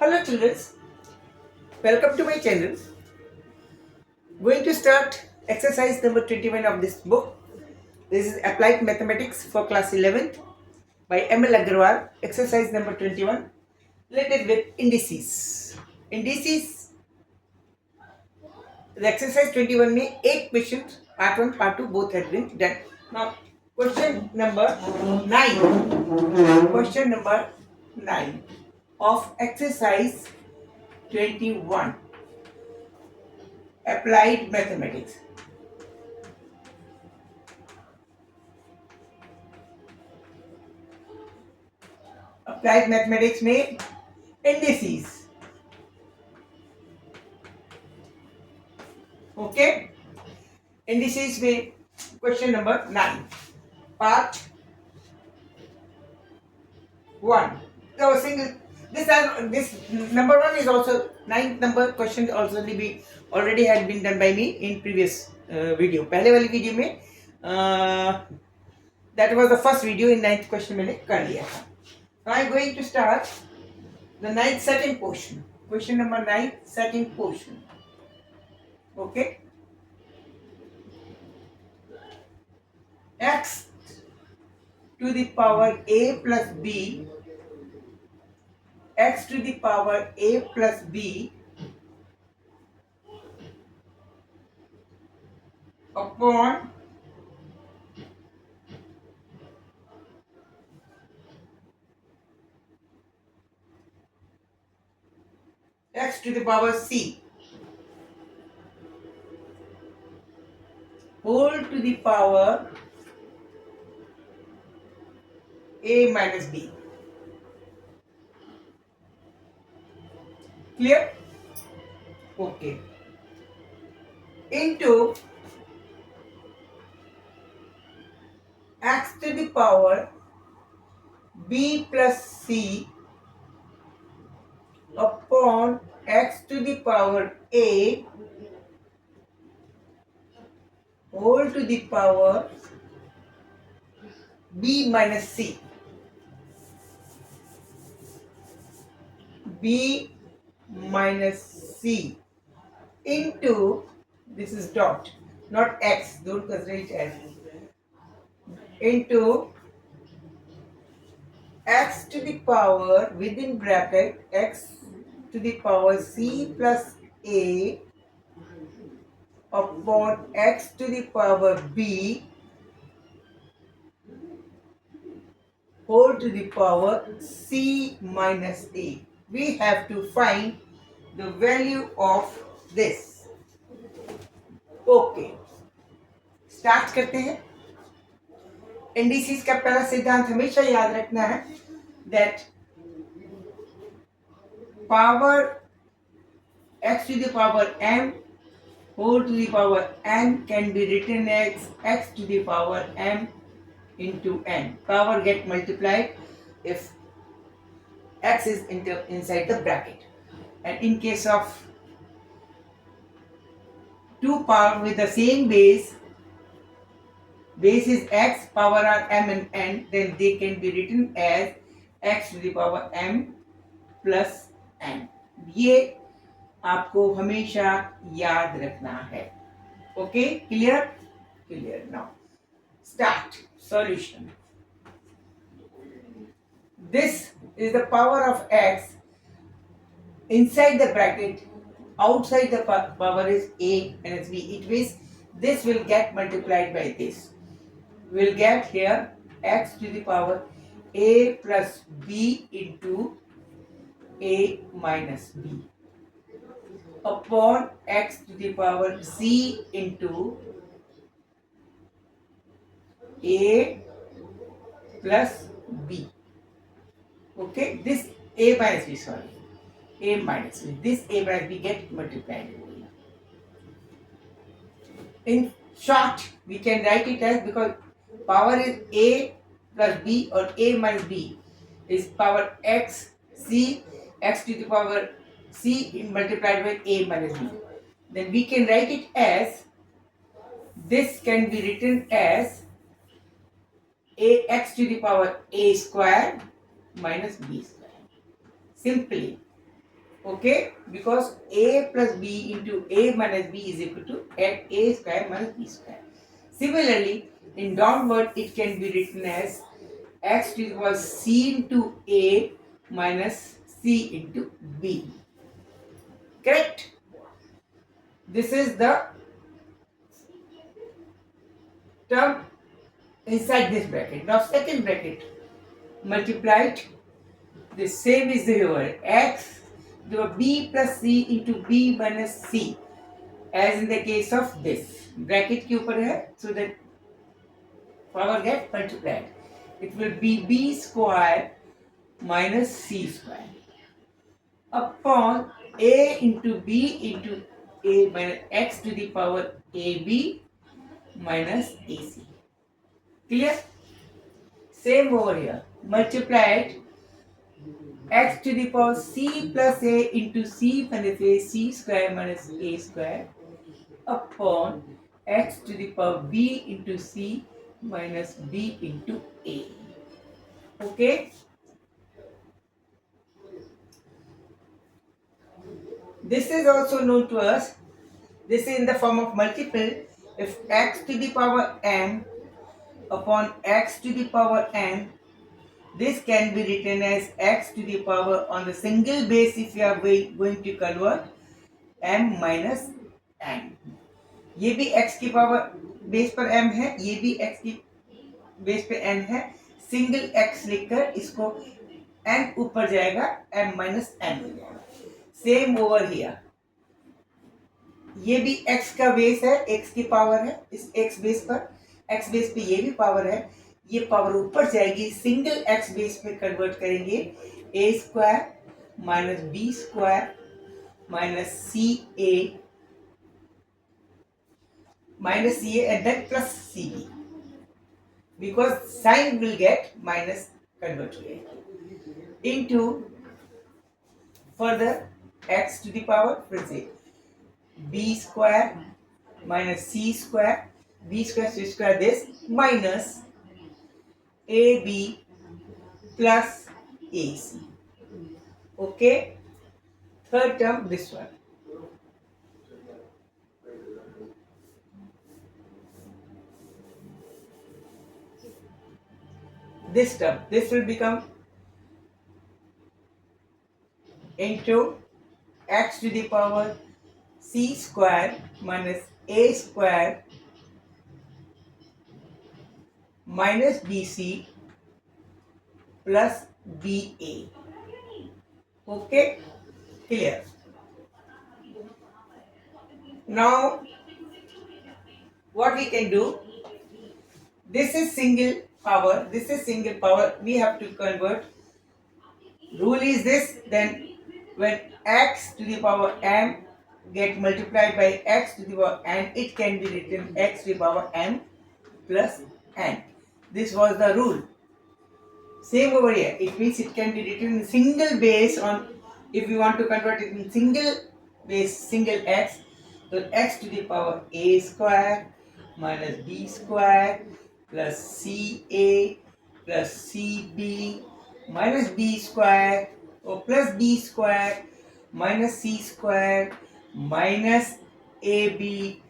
Hello children, welcome to my channel. Going to start exercise number 21 of this book. This is Applied Mathematics for class 11th by ML Agarwal. Exercise number 21 related with indices. Indices, the exercise 21 में 8 questions, part 1, part 2 both have been done. Now question number 9. Question number 9 of exercise 21. Applied Mathematics. Applied mathematics में indices. Okay, indices में question number 9 part 1. So single this number 1 is also 9th number question also be already had been done by me in previous video. पहले वाली video में that was the first video in 9th question मैंने कर लिया था. Now I am going to start the 9th second portion. Question number 9 second portion. Okay. X to the power a plus b, x to the power a plus b upon x to the power c whole to the power a minus b. Clear? Okay. Into x to the power b plus c upon x to the power a whole to the power b minus c. b minus c into, this is dot, not x, don't consider it as, into x to the power within bracket x to the power c plus a upon x to the power b whole to the power c minus a. We have to find the value of this. Okay, start करते हैं. Indices का पहला सिद्धांत हमेशा याद रखना है that power x to the power m whole to the power n can be written as x to the power m into n. Power get multiplied if x is inside the bracket, and in case of two power with the same base is x, power are m and n, then they can be written as x to the power m plus n. ये आपको हमेशा याद रखना है. Okay, clear? Clear. Now start solution. This is the power of x inside the bracket, outside the power is a minus b. It means this will get multiplied by this. We will get here x to the power a plus b into a minus b upon x to the power c into a plus b. Okay, this a minus b, sorry, a minus b. This a minus b get multiplied. In short, we can write it as, because power is a plus b or a minus b is power x c, x to the power c multiplied by a minus b. Then we can write it as, this can be written as a x to the power a square minus b square. Simply, Okay, because a plus b into a minus b is equal to a square minus b square. Similarly, in downward it can be written as x to the power c into a minus c into b. Correct? This is the term inside this bracket. Now second bracket multiplied, the same is here, x the b plus c into b minus c, as in the case of this bracket के ऊपर है, so that power get multiplied. It will be b square minus c square upon a into b into a minus x to the power ab minus ac. Clear? Same over here. Multiplied x to the power c plus a into c minus a c square minus a square upon x to the power b into c minus b into a. Okay? This is also known to us. This is in the form of multiple. If x to the power m upon x to the power n, this can be written as x to the power on the single base if you are going to convert m minus n. ये भी x की power base पर m है, ये भी x की base पे n है. सिंगल x लिखकर इसको n ऊपर जाएगा, m माइनस n हो जाएगा. सेम ओवर हियर, ये भी x का बेस है, x की पावर है इस x बेस पर, x बेस पे ये भी पावर है, ये पावर ऊपर जाएगी, सिंगल x बेस पे कन्वर्ट करेंगे, a square minus b square minus ca minus ca and then plus cb, because sign will get minus converted into further x to the power, let's say b square minus c square, b square c square this minus ab plus ac. Okay, third term this one. This term, this will become into x to the power c square minus a square minus bc plus ba. Okay, clear. Now what we can do, this is single power, this is single power, we have to convert. Rule is this, then when x to the power m get multiplied by x to the power n, it can be written x to the power m plus n. This was the rule. Same over here, it means it can be written in single base on, if you want to convert it in single base, single x, so x to the power a square minus b square plus ca plus cb minus b square or plus b square minus c square minus ab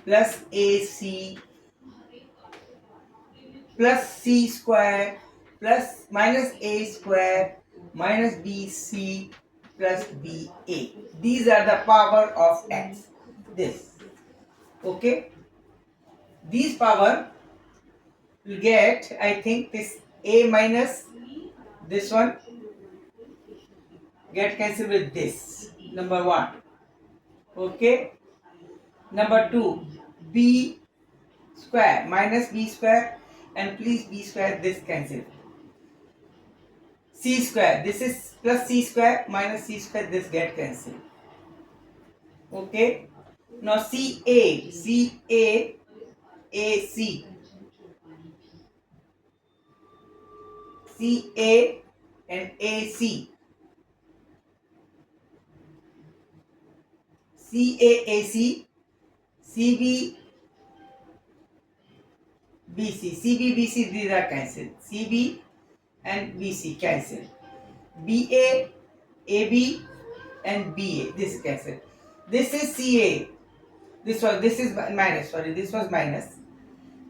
plus ac plus c square plus minus a square minus bc plus ba. These are the power of x. This. Okay. These power will get, I think, this a minus this one get cancelled with this. Number 1. Okay. Number 2, b square minus b square and please b square, this cancel. C square, this is plus c square minus c square, this get cancelled. Okay. Now CA, AC, CA and AC, CAAC, CB, BC, CB, BC, these are cancelled. CB and BC cancelled. BA, AB and BA. This is cancelled. This is CA. This is minus. Sorry, this was minus.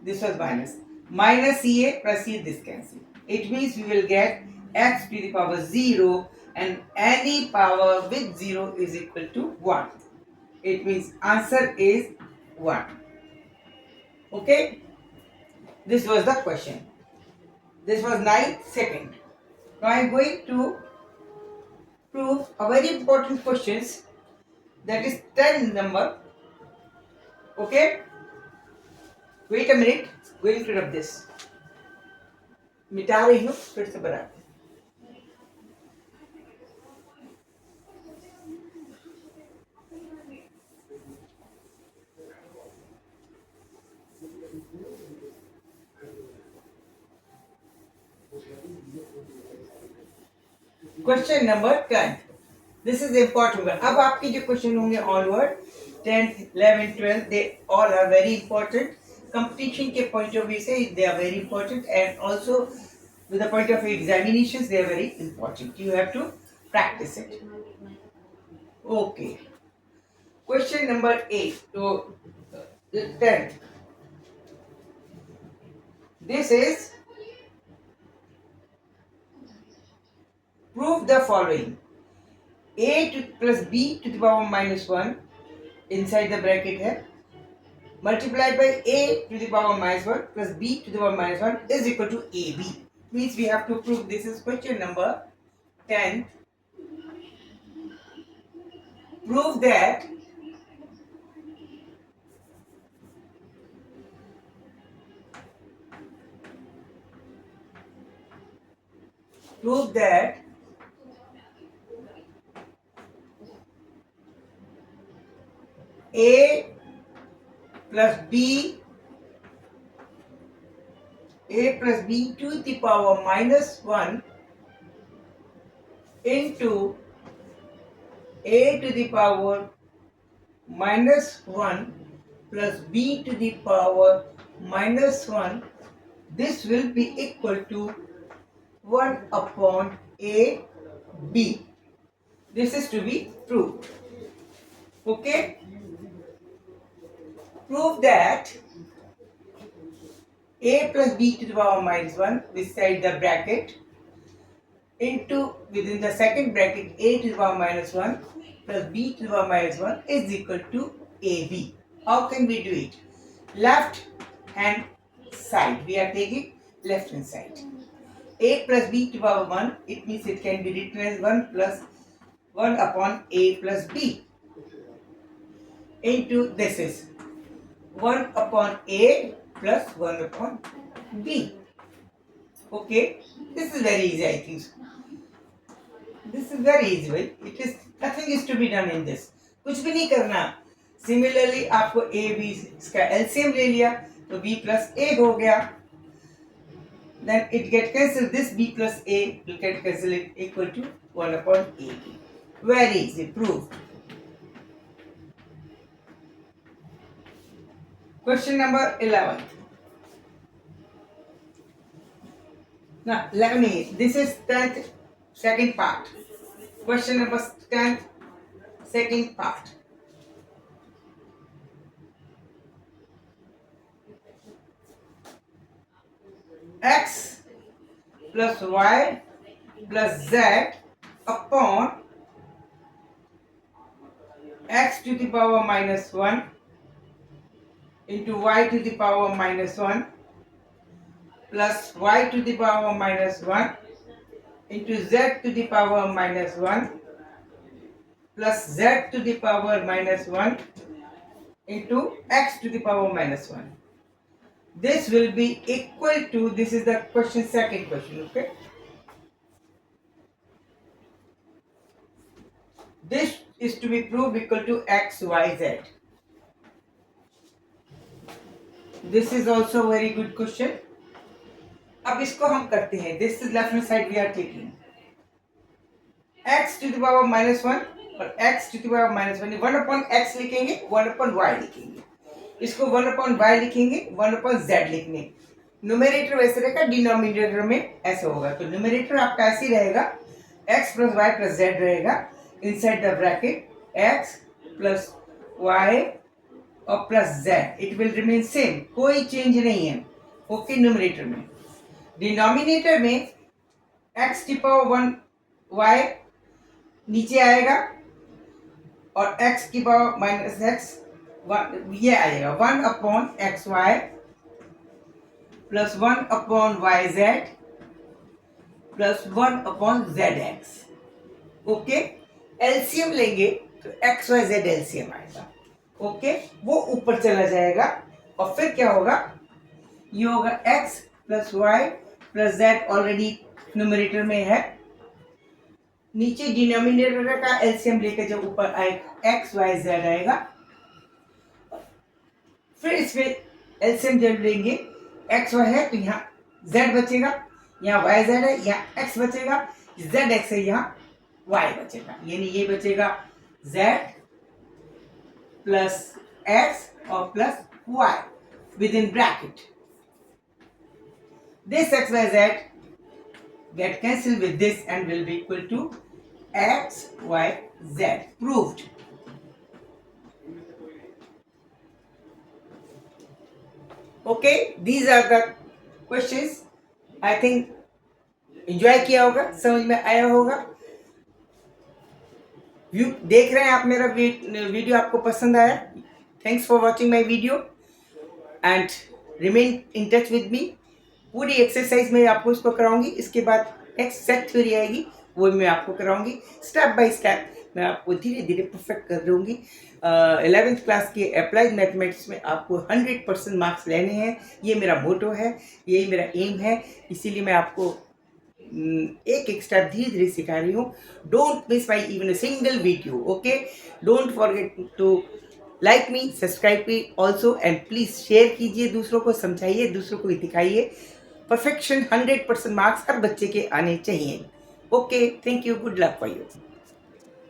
This was minus. Minus CA plus CA, this cancel. It means we will get x to the power 0, and any power with 0 is equal to 1. It means answer is 1. Okay? This was the question. This was 9th second. Now I am going to prove a very important questions, that is 10 number. Okay? Wait a minute. Going rid of this. मिटा रही हूँ, फिर से बना. Question number 10. This is important. अब आपके जो question होंगे onward 10th 11th 12th, they all are very important. Competition के पॉइंट ऑफ व्यू से they are very important, and also with the point of view examinations, they are very important. You have to practice it. Okay. Question number 8 to 10. This is prove the following. A plus B to the power minus 1 inside the bracket है, multiplied by A to the power minus 1 plus B to the power minus 1 is equal to AB. Means we have to prove. This is question number 10. Prove that A plus B to the power minus 1 into A to the power minus 1 plus B to the power minus 1, this will be equal to 1 upon AB. This is to be proved. Okay? Prove that A plus B to the power minus 1 beside the bracket into within the second bracket A to the power minus 1 plus B to the power minus 1 is equal to AB. How can we do it? Left hand side. We are taking left hand side. A plus B to the power 1, it means it can be written as 1 plus 1 upon A plus B into this is 1 upon A plus 1 upon B. Okay, this is very easy. I think so. This is very easy. It is nothing is to be done in this. कुछ भी नहीं करना. Similarly, आपको A B इसका LCM ले लिया तो B plus A हो गया. Then it get cancelled. This B plus A will get cancelled equal to 1 upon A. Very easy. Proved. Question number 11. Now, 11 is, this is 10th second part. Question number 10th second part. X plus Y plus Z upon X to the power minus 1 into Y to the power minus 1 plus Y to the power minus 1 into Z to the power minus 1 plus Z to the power minus 1 into X to the power minus 1. This will be equal to, this is the question, second question, okay? This is to be proved equal to X, Y, Z. This is also a very good question. अब इसको हम करते हैं. This is left hand side we are taking. X to the power minus 1 और X to the power minus 1, 1 upon X लिखेंगे, 1 upon Y लिखेंगे. इसको 1 upon Y लिखेंगे, 1 upon Z लिखने. न्यूमेरेटर वैसे रहेगा, डिनोमिनेटर में ऐसे होगा. तो न्यूमेरेटर आपका ऐसे ही रहेगा, X plus Y plus Z रहेगा. inside the bracket x plus y और plus z, it will remain same, कोई चेंज नहीं है। ओके, न्यूमरेटर में। डिनोमिनेटर में x की पावर 1 y नीचे आएगा और x की पावर माइनस एक्स ये आएगा 1 upon x y plus 1 upon y z plus 1 upon z x. Okay, LCM लेंगे तो एक्स वाई जेड एलसीएम आएगा। ओके, वो ऊपर चला जाएगा और फिर क्या होगा, ये होगा x plus y plus z, already numerator में है। नीचे डिनोमिनेटर का एलसीएम लेकर जब ऊपर आएगा एक्स वाई जेड आएगा, फिर इसमें एलसीएम जब लेंगे एक्स वाई है तो यहाँ जेड बचेगा, यहाँ वाई जेड है, यहाँ एक्स बचेगा, जेड एक्स है, यहाँ वाई बचेगा, यानी ये बचेगा जेड प्लस एक्स और plus y within bracket. This x y z get cancelled with this and will be equal to x y z. Proved. Okay, these are the questions. I think enjoy किया होगा, समझ में आया होगा। View देख रहे हैं आप, मेरा वीडियो आपको पसंद आया। Thanks for watching my video and remain in touch with me. पूरी एक्सरसाइज में आपको इसको कराऊंगी, इसके बाद नेक्स्ट सेट थ्योरी आएगी, वो मैं आपको कराऊंगी स्टेप बाय स्टेप। मैं आपको धीरे धीरे परफेक्ट कर दूंगी। 11th क्लास के अप्लाइड मैथमेटिक्स में आपको 100% मार्क्स लेने हैं, ये मेरा मोटो है, यही मेरा एम है। इसीलिए मैं आपको एक एक स्टेप धीरे धीरे सिखा रही हूँ। Don't miss my even a single video. Okay, don't forget to like me, subscribe me also, and please share कीजिए, दूसरों को समझाइए, दूसरों को दिखाइए। परफेक्शन 100% मार्क्स हर बच्चे के आने चाहिए। Okay, thank you, good luck for you.